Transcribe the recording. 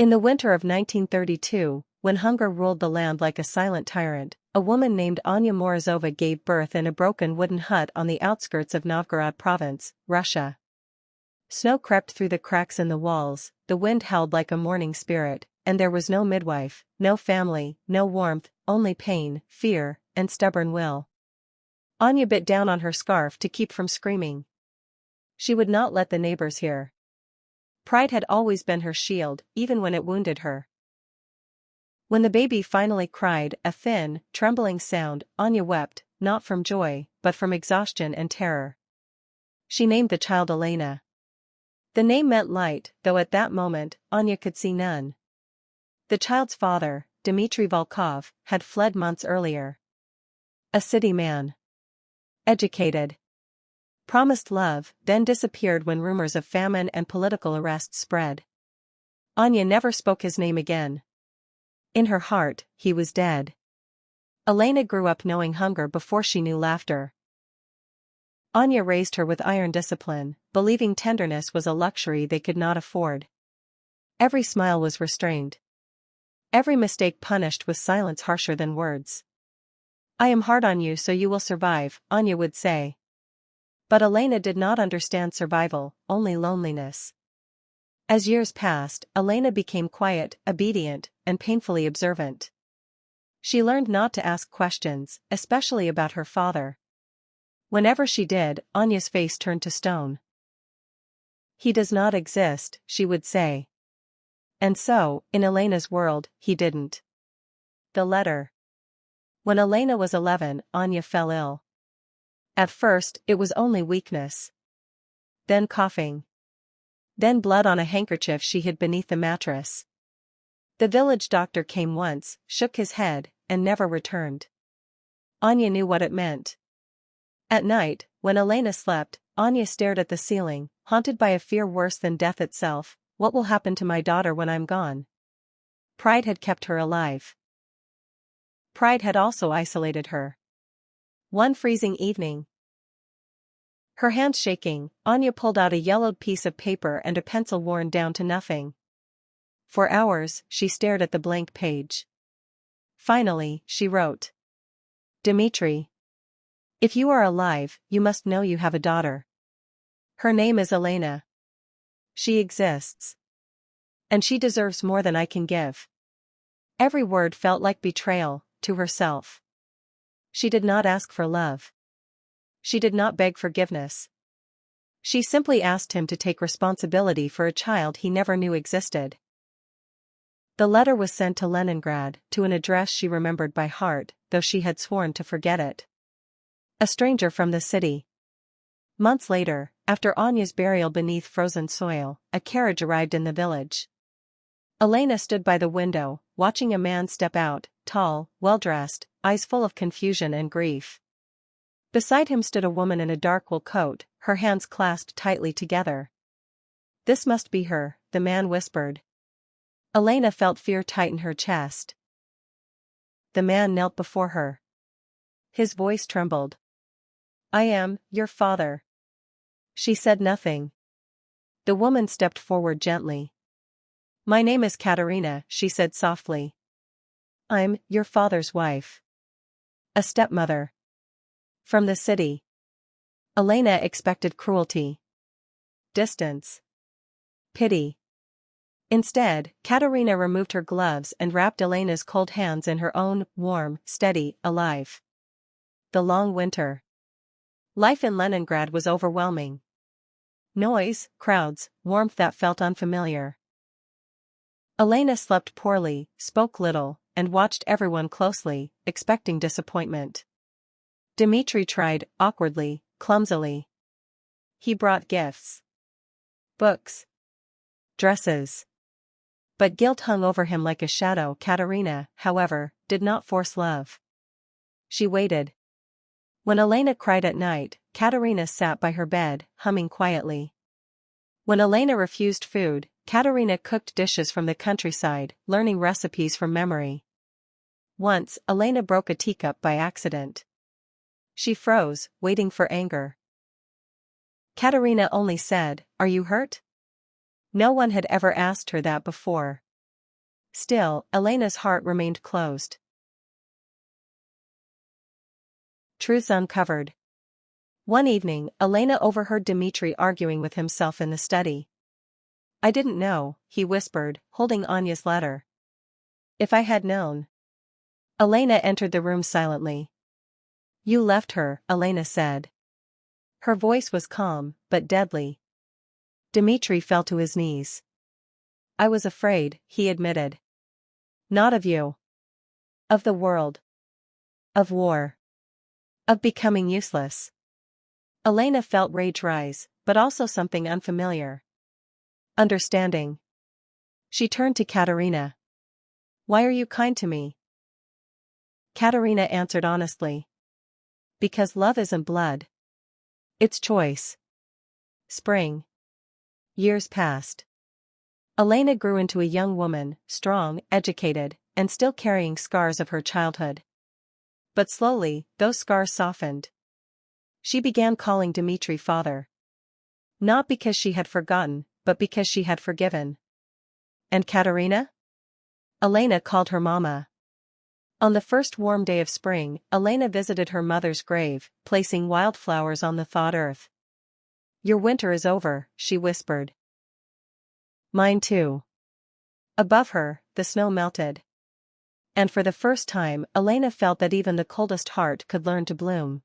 In the winter of 1932, when hunger ruled the land like a silent tyrant, a woman named Anya Morozova gave birth in a broken wooden hut on the outskirts of Novgorod province, Russia. Snow crept through the cracks in the walls, the wind howled like a mourning spirit, and there was no midwife, no family, no warmth, only pain, fear, and stubborn will. Anya bit down on her scarf to keep from screaming. She would not let the neighbors hear. Pride had always been her shield, even when it wounded her. When the baby finally cried, a thin, trembling sound, Anya wept, not from joy, but from exhaustion and terror. She named the child Elena. The name meant light, though at that moment, Anya could see none. The child's father, Dmitry Volkov, had fled months earlier. A city man. Educated. Promised love, then disappeared when rumors of famine and political arrests spread. Anya never spoke his name again. In her heart, he was dead. Elena grew up knowing hunger before she knew laughter. Anya raised her with iron discipline, believing tenderness was a luxury they could not afford. Every smile was restrained. Every mistake punished with silence harsher than words. "I am hard on you so you will survive," Anya would say. But Elena did not understand survival, only loneliness. As years passed, Elena became quiet, obedient, and painfully observant. She learned not to ask questions, especially about her father. Whenever she did, Anya's face turned to stone. "He does not exist," she would say. And so, in Elena's world, he didn't. The letter. When Elena was 11, Anya fell ill. At first, it was only weakness. Then coughing. Then blood on a handkerchief she hid beneath the mattress. The village doctor came once, shook his head, and never returned. Anya knew what it meant. At night, when Elena slept, Anya stared at the ceiling, haunted by a fear worse than death itself. What will happen to my daughter when I'm gone? Pride had kept her alive. Pride had also isolated her. One freezing evening, her hands shaking, Anya pulled out a yellowed piece of paper and a pencil worn down to nothing. For hours, she stared at the blank page. Finally, she wrote. "Dmitry. If you are alive, you must know you have a daughter. Her name is Elena. She exists. And she deserves more than I can give." Every word felt like betrayal, to herself. She did not ask for love. She did not beg forgiveness. She simply asked him to take responsibility for a child he never knew existed. The letter was sent to Leningrad, to an address she remembered by heart, though she had sworn to forget it. A stranger from the city. Months later, after Anya's burial beneath frozen soil, a carriage arrived in the village. Elena stood by the window, watching a man step out, tall, well-dressed, eyes full of confusion and grief. Beside him stood a woman in a dark wool coat, her hands clasped tightly together. "This must be her," the man whispered. Elena felt fear tighten her chest. The man knelt before her. His voice trembled. "I am your father." She said nothing. The woman stepped forward gently. "My name is Katerina," she said softly. "I'm your father's wife. A stepmother. From the city." Elena expected cruelty. Distance. Pity. Instead, Katerina removed her gloves and wrapped Elena's cold hands in her own, warm, steady, alive. The long winter. Life in Leningrad was overwhelming. Noise, crowds, warmth that felt unfamiliar. Elena slept poorly, spoke little, and watched everyone closely, expecting disappointment. Dmitry tried, awkwardly, clumsily. He brought gifts. Books. Dresses. But guilt hung over him like a shadow. Katerina, however, did not force love. She waited. When Elena cried at night, Katerina sat by her bed, humming quietly. When Elena refused food, Katerina cooked dishes from the countryside, learning recipes from memory. Once, Elena broke a teacup by accident. She froze, waiting for anger. Katerina only said, "Are you hurt?" No one had ever asked her that before. Still, Elena's heart remained closed. Truths uncovered. One evening, Elena overheard Dmitri arguing with himself in the study. "I didn't know," he whispered, holding Anya's letter. "If I had known." Elena entered the room silently. "You left her," Elena said. Her voice was calm, but deadly. Dmitri fell to his knees. "I was afraid," he admitted. "Not of you. Of the world. Of war. Of becoming useless." Elena felt rage rise, but also something unfamiliar. Understanding. She turned to Katerina. "Why are you kind to me?" Katerina answered honestly. "Because love isn't blood. It's choice." Spring. Years passed. Elena grew into a young woman, strong, educated, and still carrying scars of her childhood. But slowly, those scars softened. She began calling Dmitri father. Not because she had forgotten, but because she had forgiven. And Katerina? Elena called her mama. On the first warm day of spring, Elena visited her mother's grave, placing wildflowers on the thawed earth. "Your winter is over," she whispered. "Mine too." Above her, the snow melted. And for the first time, Elena felt that even the coldest heart could learn to bloom.